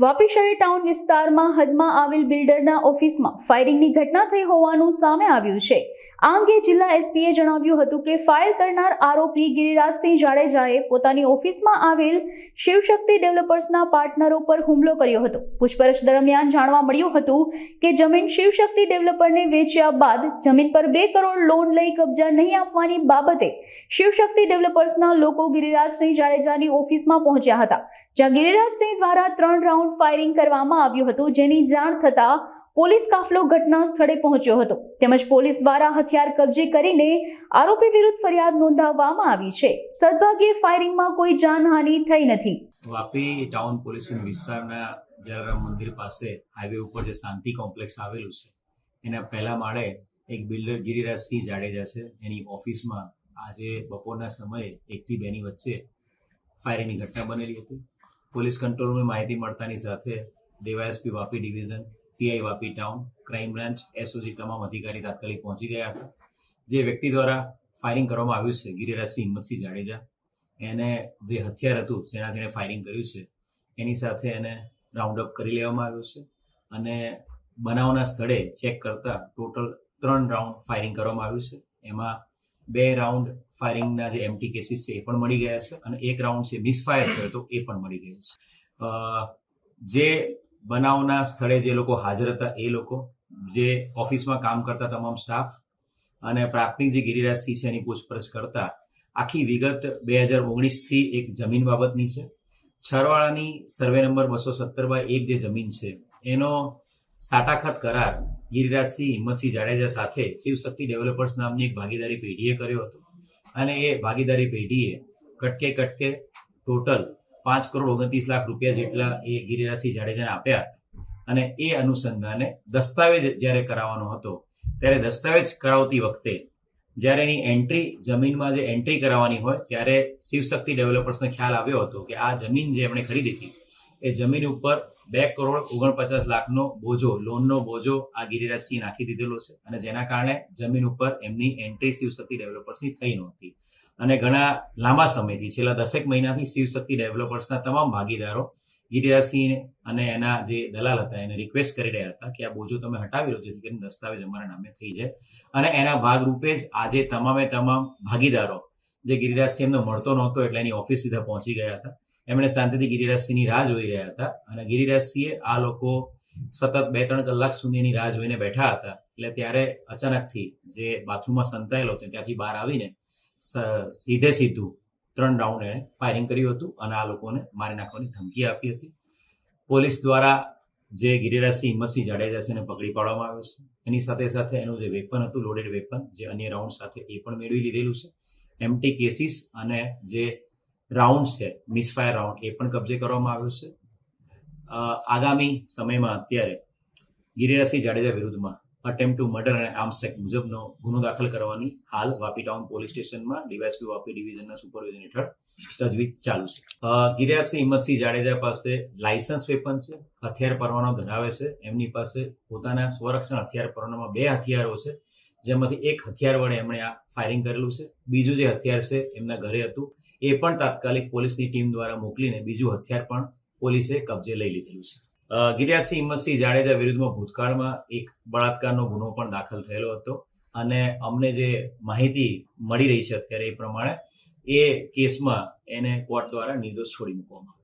વાપી શહેર ટાઉન વિસ્તારમાં હદમાં આવેલ બિલ્ડરના ઓફિસમાં ફાયરિંગની ઘટના થઈ હોવાનું સામે આવ્યું છે। આ અંગે જિલ્લા એસપીએ જણાવ્યું હતું કે ફાયર કરનાર આરોપી ગિરિરાજસિંહ જાડેજાએ પોતાની ઓફિસમાં આવેલ શિવશક્તિ ડેવલપર્સના પાર્ટનરો પર હુમલો કર્યો હતો। પૂછપરછ દરમિયાન જાણવા મળ્યું હતું કે જમીન શિવશક્તિ ડેવલપરને વેચ્યા બાદ જમીન પર 2 કરોડ લોન લઈ કબજા નહીં આપવાની બાબતે શિવશક્તિ ડેવલપર્સના લોકો ગિરિરાજસિંહ જાડેજાની ઓફિસમાં પહોંચ્યા હતા, જ્યાં ગિરિરાજસિંહ દ્વારા 3 રાઉન્ડ ફાયરિંગ કરવામાં આવ્યું હતું, જેની જાણ થતા પોલીસ કાફલો ઘટના સ્થળે પહોંચ્યો હતો તેમજ પોલીસ દ્વારા હથિયાર કબજે કરીને આરોપી વિરુદ્ધ ફરિયાદ નોંધાવવામાં આવી છે। સદભાગ્યે ફાયરિંગમાં કોઈ જાનહાનિ થઈ નથી। વાપી ટાઉન પોલીસ વિસ્તારના જલારામ મંદિર પાસે હાઈવે ઉપર જે શાંતિ કોમ્પ્લેક્સ આવેલું છે એના પહેલા માળે એક બિલ્ડર ગિરિરાજસિંહ જાડેજા છે, એની ઓફિસમાં આજે બપોરના સમયે 1 થી 2 ની વચ્ચે ફાયરિંગની ઘટના બનેલી હતી। પોલીસ કંટ્રોલ રૂમની માહિતી મળતાની સાથે DYSP Vapi division, PI Vapi town, crime branch, SOG તમામ અધિકારી તાત્કાલિક પહોંચી ગયા હતા। જે વ્યક્તિ દ્વારા ફાયરિંગ કરવામાં આવ્યું છે ગિરિરાજસિંહ હિંમતસિંહ જાડેજા, એને જે હથિયાર હતું જેનાથી એને ફાયરિંગ કર્યું છે એની સાથે એને રાઉન્ડ અપ કરી લેવામાં આવ્યું છે અને બનાવના સ્થળે ચેક કરતા ટોટલ 3 રાઉન્ડ ફાયરિંગ કરવામાં આવ્યું છે। એમાં 2 રાઉન્ડ ફાયરિંગના જે એમ્પ્ટી કેસીસ છે એ પણ મળી ગયા છે અને 1 રાઉન્ડ છે મિસફાયર થયો હતો એ પણ મળી ગયો છે। જે બનાવના સ્થળે જે લોકો હાજર હતા એ લોકો, જે ઓફિસમાં કામ કરતા તમામ સ્ટાફ અને પ્રાથમિક જે ગિરિરાજસિંહ છે એની પૂછપરછ કરતા આખી વિગત 2019 થી એક જમીન બાબતની છે। છરવાળાની સર્વે નંબર 217/1 જે જમીન છે એનો સાટાખત કરાર ગિરિરાજસિંહ હિંમતસિંહ જાડેજા સાથે શિવશક્તિ ડેવલપર્સ નામની એક ભાગીદારી પેઢીએ કર્યો હતો અને એ ભાગીદારી પેઢીએ કટકે ટોટલ 5 કરોડ 29 લાખ રૂપિયા જેટલા એ ગિરિરાજસિંહ જાડેજાને આપ્યા અને એ અનુસંધાને દસ્તાવેજ જ્યારે કરાવવાનો હતો ત્યારે દસ્તાવેજ કરાવતી વખતે જ્યારે એની એન્ટ્રી જમીનમાં જે એન્ટ્રી કરાવવાની હોય ત્યારે શિવશક્તિ ડેવલપર્સને ખ્યાલ આવ્યો હતો કે આ જમીન જે એમણે ખરીદી હતી એ જમીન ઉપર 2 કરોડ 49 લાખનો બોજો, લોનનો બોજો આ ગિરિરાજસિંહ નાખી દીધેલો છે અને જેના કારણે જમીન ઉપર એમની એન્ટ્રી શિવશક્તિ ડેવલપર્સની થઈ નહોતી અને ઘણા લાંબા સમયથી છેલ્લા 10 મહિનાથી શિવશક્તિ ડેવલપર્સના તમામ ભાગીદારો ગિરિરાજસિંહ અને એના જે દલાલ હતા એને રિક્વેસ્ટ કરી રહ્યા હતા કે આ બોજો તમે હટાવી લો જેથી કરીને દસ્તાવેજ અમારા નામે થઈ જાય અને એના ભાગરૂપે જ આજે તમામે તમામ ભાગીદારો જે ગિરિરાજસિંહ એમને મળતો નહોતો એટલે એની ઓફિસ સીધા પહોંચી ગયા હતા। એમણે શાંતિથી ગિરિરાજસિંહની રાહ જોઈ રહ્યા હતા અને ગિરિરાજસિંહે આ લોકો સતત 2-3 કલાક સુધીની રાહ જોઈને બેઠા હતા એટલે ત્યારે અચાનકથી જે બાથરૂમમાં સંતાયેલો હતો ત્યાંથી બહાર આવીને સીધું 3 રાઉન્ડ એણે ફાયરિંગ કર્યું હતું અને આ લોકોને મારી નાખવાની ધમકી આપી હતી। પોલીસ દ્વારા જે ગિરિરાજસિંહ હિંમતસિંહ જાડેજા છે એને પકડી પાડવામાં આવ્યો છે। એની સાથે સાથે એનું જે વેપન હતું, લોડેડ વેપન, જે અન્ય રાઉન્ડ સાથે એ પણ મેળવી લીધેલું છે। એમ્પ્ટી કેસીસ અને જે રાઉન્ડ છે મિસફાયર રાઉન્ડ એ પણ કબજે કરવામાં આવ્યો છે। આગામી સમયમાં અત્યારે ગિરિરાજસિંહ જાડેજા વિરુદ્ધમાં અટેમ્પ્ટ ટુ મર્ડર અને આર્મ્સ એક્ટ મુજબનો ગુનો દાખલ કરવાની હાલ વાપી ટાઉન પોલીસ સ્ટેશનમાં ડીવાયએસપી વાપી ડિવિઝનના સુપરવિઝન હેઠળ તજવીજ ચાલુ છે। ગિરિરાજસિંહ હિંમતસિંહ જાડેજા પાસે લાયસન્સ વેપન છે, હથિયાર પરવાનો ધરાવે છે। એમની પાસે પોતાના સ્વરક્ષણ હથિયાર પરવાનામાં 2 હથિયારો છે, જેમાંથી એક હથિયાર વડે એમણે આ ફાયરિંગ કરેલું છે। બીજું જે હથિયાર છે એમના ઘરે હતું એ પણ તાત્કાલિક પોલીસની ટીમ દ્વારા મોકલીને બીજું હથિયાર પણ પોલીસે કબજે લઈ લીધેલું છે। ગિરિરાજસિંહ હિંમતસિંહ જાડેજા વિરુદ્ધમાં ભૂતકાળમાં એક બળાત્કારનો ગુનો પણ દાખલ થયેલો હતો અને અમને જે માહિતી મળી રહી છે અત્યારે એ પ્રમાણે એ કેસમાં એને કોર્ટ દ્વારા નિર્દોષ છોડી મૂકવામાં